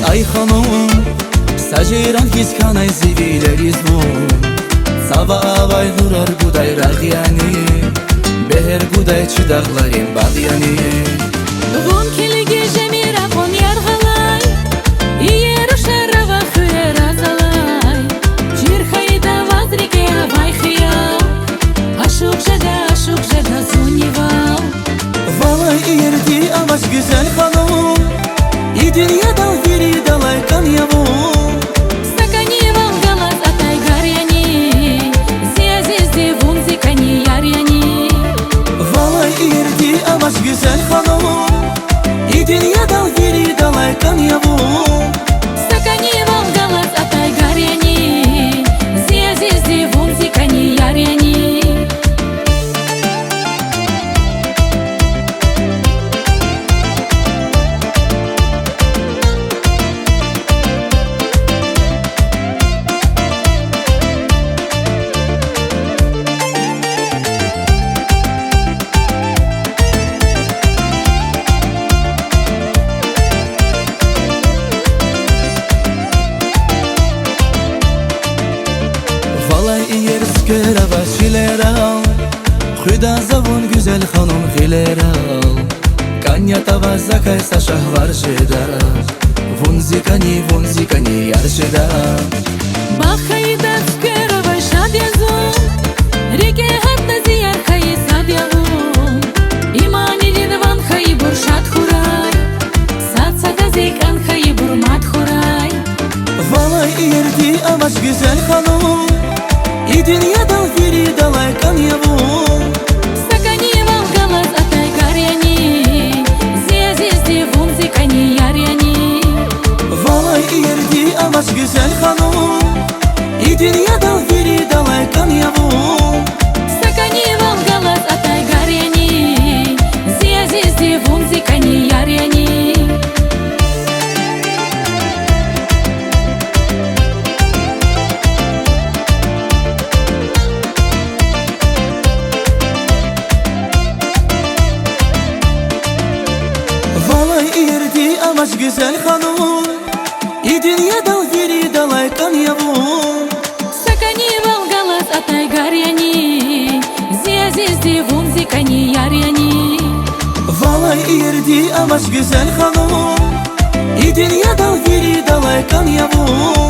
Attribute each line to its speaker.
Speaker 1: Ay hanım, saciran hiskanay ziviler izmum. Sava avay durar guday ragyani, beher guday çidağlarım bagyani.
Speaker 2: Вон келге жемира он яргалай, иер шарава хуеразалай. Жирхайда вазрике авай хиял, ашук жада зунивал.
Speaker 1: Valay erdi amaç güzel hanım, idin ya dal veri dalay kan yavum.
Speaker 2: Стаканивал галас атай гаряни, зиазизди вунзи кани яряни.
Speaker 1: Valay erdi amaç güzel hanım, idin ya dal veri dalay kan yavum.
Speaker 2: Стаканивал галас атай гаряни, зиазизди вунзи кани яряни.
Speaker 1: Valay yer skera başileral, Xuda zavun güzel hanım hileral. Kanya tava zakay sa şahvar şeda, vunzi kani yar şeda.
Speaker 2: Бахайда скерова шадязу, реке хатна зияр хаи садяву. Иманидин ван хаи буршат хурай, сад зикан хаи бурмат хурай.
Speaker 1: Valay erdi amaç güzel hanım, idin ya dal veri dalay kan yavum.
Speaker 2: Стаканивал галас атай гаряни, зиазизди вунзи кани яряни.
Speaker 1: Valay erdi amaç güzel hanım, idin ya dal veri dalay kan yavum.
Speaker 2: Стаканивал галас атай гаряни, зиазизди вунзи кани яряни.
Speaker 1: Valay erdi amaç güzel hanım, idin ya dal veri dalay kan yavum.
Speaker 2: Стаканивал галас атай гаряни, зиазизди вунзи кани яряни.
Speaker 1: Valay erdi amaç güzel hanım, idin ya dal veri dalay kan yavum.